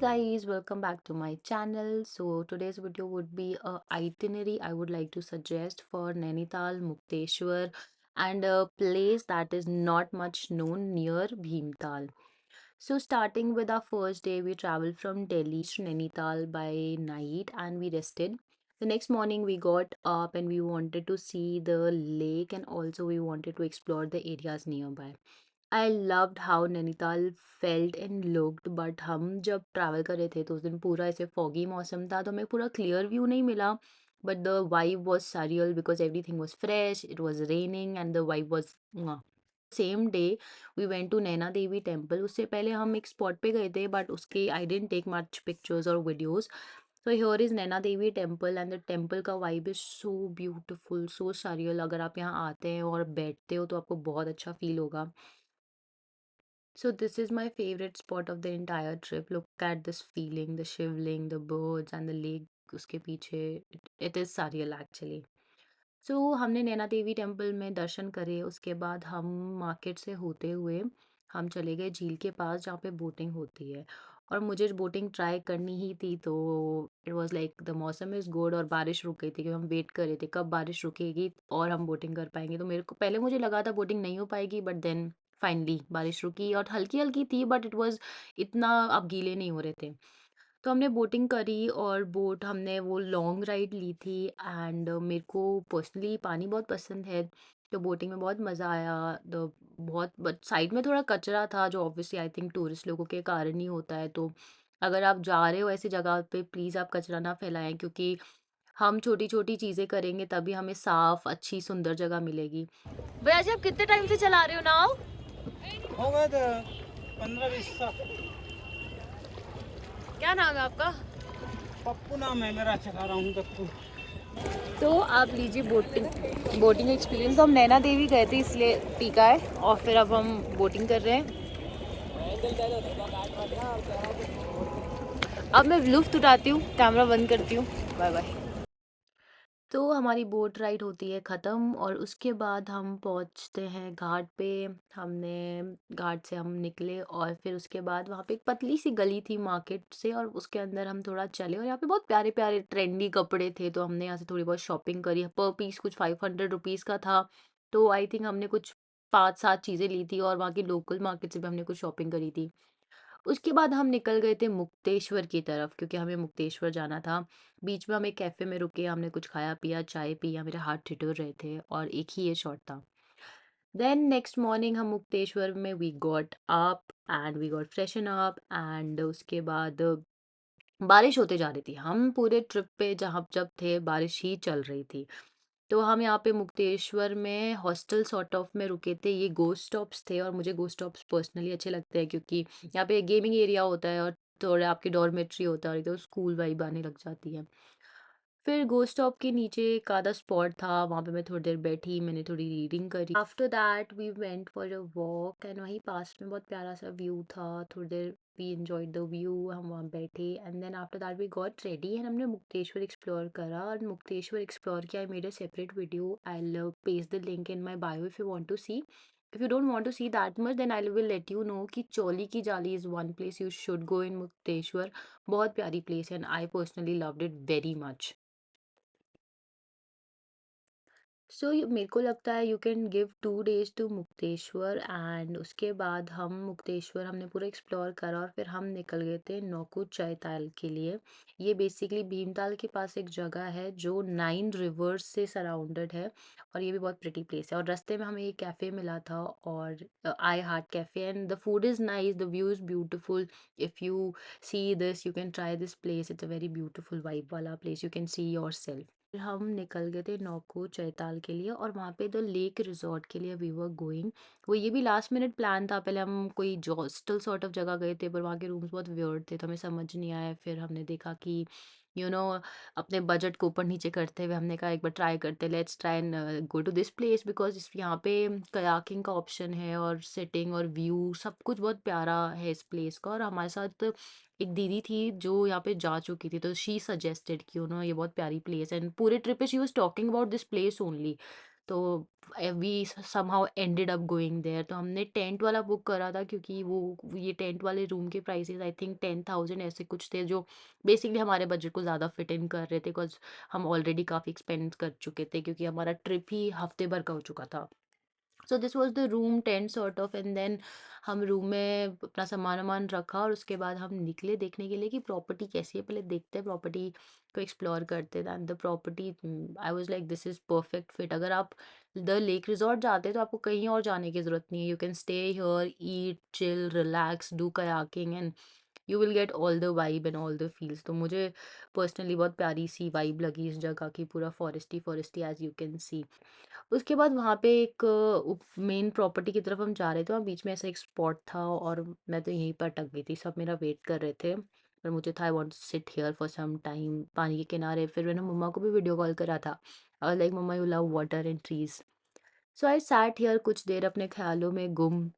guys, welcome back to my channel. So today's video would be a itinerary I would like to suggest for Nainital, Mukteshwar and a place that is not much known near Bhimtal. So starting with our first day, we traveled from Delhi to Nainital by night and we rested. The next morning we got up and we wanted to see the lake and also we wanted to explore the areas nearby. I loved how Nainital felt and looked but हम जब travel कर रहे थे तो उस दिन पूरा ऐसे फॉगी मौसम था तो हमें पूरा क्लियर व्यू नहीं मिला but the vibe was surreal because everything was fresh it was raining and the vibe was same day we went to Naina Devi temple उससे पहले हम एक स्पॉट पे गए थे बट उसके I didn't take much pictures और वीडियोज तो here is Naina Devi temple and the temple का vibe is so beautiful so surreal अगर आप यहाँ आते हैं और बैठते हो तो आपको बहुत अच्छा फील होगा. So this is my favorite spot of the entire trip. Look at this feeling, the shivling, the birds and the lake उसके पीछे. It is surreal actually. सो हमने नैना देवी टेम्पल में दर्शन करे उसके बाद हम मार्केट से होते हुए हम चले गए झील के पास जहाँ पे बोटिंग होती है और मुझे बोटिंग ट्राई करनी ही थी तो इट वाज लाइक द मौसम इज़ गुड और बारिश रुक गई थी क्योंकि हम वेट कर रहे थे कब बारिश रुकेगी और हम बोटिंग कर पाएंगे तो मेरे को पहले मुझे लगा था बोटिंग नहीं हो पाएगी बट देन फाइनली बारिश रुकी और हल्की हल्की थी बट इट वाज इतना आप गीले नहीं हो रहे थे तो हमने बोटिंग करी और बोट हमने वो लॉन्ग राइड ली थी एंड मेरे को पर्सनली पानी बहुत पसंद है तो बोटिंग में बहुत मज़ा आया द बहुत बट साइड में थोड़ा कचरा था जो ऑब्वियसली आई थिंक टूरिस्ट लोगों के कारण ही होता है तो अगर आप जा रहे हो ऐसी जगह पे प्लीज़ आप कचरा ना फैलाएं क्योंकि हम छोटी छोटी चीज़ें करेंगे तभी हमें साफ अच्छी सुंदर जगह मिलेगी. भैया जी आप कितने टाइम से चला रहे हो नाव? हो गए थे 15-20 साल। क्या नाम है आपका? पप्पू नाम है मेरा, चला रहा हूँ पप्पू। तो आप लीजिए बोटिंग बोटिंग एक्सपीरियंस. तो हम नैना देवी गए थे इसलिए टीका है और फिर अब हम बोटिंग कर रहे हैं. अब मैं लुफ्त उठाती हूँ कैमरा बंद करती हूँ. Bye bye. तो हमारी बोट राइड होती है ख़त्म और उसके बाद हम पहुँचते हैं घाट पे. हमने घाट से हम निकले और फिर उसके बाद वहाँ पे एक पतली सी गली थी मार्केट से और उसके अंदर हम थोड़ा चले और यहाँ पे बहुत प्यारे प्यारे ट्रेंडी कपड़े थे तो हमने यहाँ से थोड़ी बहुत शॉपिंग करी. पर पीस कुछ 500 रुपीज़ का था तो आई थिंक हमने कुछ 5-7 चीज़ें ली थी और वहाँ की लोकल मार्केट से भी हमने कुछ शॉपिंग करी थी. उसके बाद हम निकल गए थे मुक्तेश्वर की तरफ क्योंकि हमें मुक्तेश्वर जाना था. बीच में हम एक कैफ़े में रुके, हमने कुछ खाया पिया, चाय पिया, मेरे हाथ ठिठुर रहे थे और एक ही ये शॉट था. देन नेक्स्ट मॉर्निंग हम मुक्तेश्वर में we got up and we got freshen up and उसके बाद बारिश होते जा रही थी. हम पूरे ट्रिप पे जहाँ जब थे बारिश ही चल रही थी. तो हम यहाँ पे मुक्तेश्वर में हॉस्टल सॉर्ट ऑफ में रुके थे. ये गोस्ट स्टॉप्स थे और मुझे गोस्ट स्टॉप्स पर्सनली अच्छे लगते हैं क्योंकि यहाँ पे गेमिंग एरिया होता है और थोड़ा आपकी डॉर्मेट्री होता है तो स्कूल वाइब आने लग जाती है. फिर गोस्ट स्टॉप के नीचे एक आधा स्पॉट था वहाँ पे मैं थोड़ी देर बैठी मैंने थोड़ी रीडिंग करी. After that we went for a walk and वहीं पास में बहुत प्यारा सा व्यू था. थोड़ी देर वी एंजॉयड द व्यू हम वहाँ बैठे and then after that we got ready and हमने मुक्तेश्वर एक्सप्लोर करा और मुक्तेश्वर एक्सप्लोर किया. I made a separate video. I love paste the link in my bio if you want to see. If you don't want to see that much, then I will let you know कि चौली की जाली is one place you should go in Mukteshwar. बहुत प्यारी place है and I personally loved it very much. सो मेरे को लगता है you can give 2 days to Mukteshwar and उसके बाद हम मुक्तेश्वर हमने पूरा एक्सप्लोर करा और फिर हम निकल गए थे नौकू चैताल के लिए. ये बेसिकली भीमताल के पास एक जगह है जो 9 रिवर्स से सराउंडेड है और ये भी बहुत प्रिटी प्लेस है. और रास्ते में हमें एक कैफ़े मिला था और I heart cafe and the food is nice the view is beautiful. If you see this you can try this place. It's a very beautiful vibe वाला place. You can see yourself. फिर हम निकल गए थे नौको चैताल के लिए और वहाँ पे द लेक रिजॉर्ट के लिए वी वर गोइंग. वो ये भी लास्ट मिनट प्लान था. पहले हम कोई हॉस्टल सॉर्ट ऑफ जगह गए थे पर वहाँ के रूम्स बहुत वियर्ड थे तो हमें समझ नहीं आया. फिर हमने देखा कि यू नो अपने बजट को ऊपर नीचे करते हुए हमने कहा एक बार ट्राई करते let's try and go to this place because इस यहाँ पे कयाकिंग का ऑप्शन है और सिटिंग और व्यू सब कुछ बहुत प्यारा है इस प्लेस का. और हमारे साथ एक दीदी थी जो यहाँ पे जा चुकी थी तो शी सजेस्टेड कि ये बहुत प्यारी प्लेस है एंड पूरे ट्रिप पे she was talking about this place only. तो we somehow ended up going there. तो हमने टेंट वाला बुक करा था, क्योंकि वो ये टेंट वाले रूम के प्राइसेस आई थिंक 10,000 ऐसे कुछ थे, जो बेसिकली हमारे बजट को ज़्यादा फिट इन कर रहे थे, बिकॉज हम ऑलरेडी काफ़ी एक्सपेंस कर चुके थे, क्योंकि हमारा ट्रिप ही हफ्ते भर का हो चुका था। So this was the room tent sort of, and then हम रूम में अपना सामान वामान रखा, और उसके बाद हम निकले देखने के लिए कि प्रॉपर्टी कैसी है, पहले देखते हैं प्रॉपर्टी को, एक्सप्लोर करते हैं। And the property, I was like this is perfect fit. अगर आप द लेक रिजॉर्ट जाते हैं तो आपको कहीं और जाने की ज़रूरत नहीं है, you can stay here, eat, chill, relax, do kayaking, and you will get all the vibe and all the feels. तो मुझे पर्सनली बहुत प्यारी सी वाइब लगी इस जगह की, पूरा foresty foresty as you can see. उसके बाद वहाँ पे एक मेन प्रॉपर्टी की तरफ हम जा रहे थे, वहाँ बीच में ऐसा एक स्पॉट था, और मैं तो यहीं पर अटक गई थी, सब मेरा वेट कर रहे थे, पर मुझे था I want to sit here for some time पानी के किनारे। फिर मैंने मम्मा को भी वीडियो कॉल करा था, I like mamma you love water and trees. So I sat here कुछ देर अपने ख्यालों में गुम।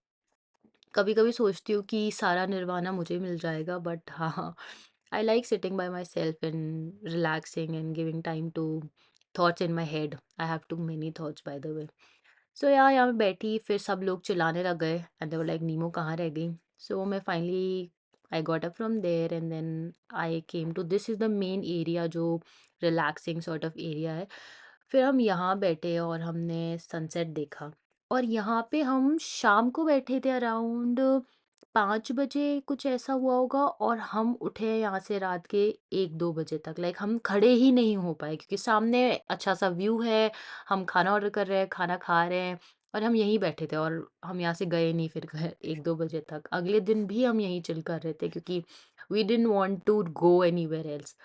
कभी कभी सोचती हूँ कि सारा निर्वाणा मुझे मिल जाएगा, बट हाँ, I like sitting by myself and relaxing and giving time to thoughts in my head. I have too many thoughts by the way. सो यहाँ मैं बैठी, फिर सब लोग चिल्लाने लग गए, एंड दे वर लाइक नीमो कहाँ रह गई। सो मैं finally I got up from there, and then I came to this is the main area, जो रिलैक्सिंग सॉर्ट ऑफ एरिया है। फिर हम यहाँ बैठे और हमने सनसेट देखा, और यहाँ पे हम शाम को बैठे थे अराउंड 5 बजे कुछ ऐसा हुआ होगा, और हम उठे हैं यहाँ से रात के 1-2 बजे तक, लाइक हम खड़े ही नहीं हो पाए, क्योंकि सामने अच्छा सा व्यू है, हम खाना ऑर्डर कर रहे हैं, खाना खा रहे हैं, और हम यहीं बैठे थे, और हम यहाँ से गए नहीं फिर घर 1-2 बजे तक। अगले दिन भी हम यहीं चिल कर रहे थे, क्योंकि we didn't want to go anywhere else.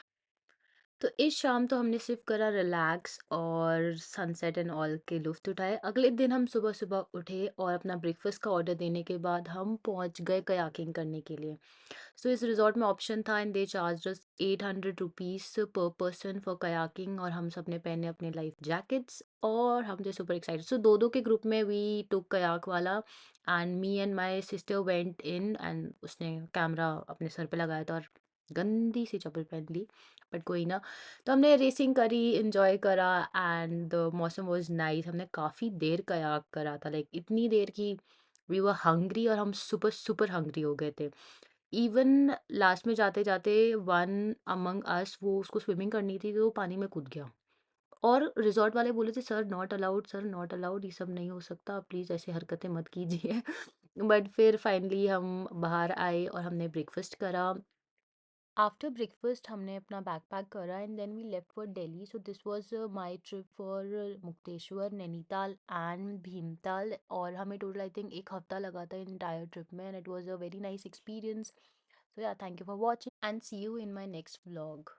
तो इस शाम तो हमने सिर्फ करा रिलैक्स और सनसेट एंड ऑल के लुत्फ़ उठाए। अगले दिन हम सुबह-सुबह उठे, और अपना ब्रेकफ़ास्ट का ऑर्डर देने के बाद हम पहुँच गए कयाकिंग करने के लिए। सो इस रिज़ॉर्ट में ऑप्शन था, एंड दे चार्ज्ड अस ₹800 पर पर्सन फॉर कयाकिंग, और हम सबने पहने अपने लाइफ जैकेट्स, और हम थे सुपर एक्साइटेड। सो 2-2 के ग्रुप में वी टूक कयाक वाला, and me and my sister went in, and उसने कैमरा अपने सर पे लगाया था, और गंदी सी चप्पल पहन ली, बट कोई ना। तो हमने रेसिंग करी, एन्जॉय करा, एंड द मौसम वाज़ नाइस। हमने काफ़ी देर कयाक करा था, लाइक इतनी देर कि वी वर हंग्री, और हम सुपर सुपर हंग्री हो गए थे। इवन लास्ट में जाते-जाते वन अमंग अस, वो उसको स्विमिंग करनी थी, तो वो पानी में कूद गया, और रिज़ॉर्ट वाले बोले थे सर नॉट अलाउड, ये सब नहीं हो सकता, प्लीज़ ऐसी हरकतें मत कीजिए। बट फिर फाइनली हम बाहर आए, और हमने ब्रेकफ़ास्ट करा। आफ्टर ब्रेकफास्ट हमने अपना बैकपैक करा, and then we left for Delhi. So this was my trip for Mukteshwar, Nainital and Bhimtal, और हमें टोटल आई थिंक एक हफ्ता लगा था इंटायर ट्रिप में, and it was a very nice experience. So yeah, thank you for watching, and see you in my next vlog.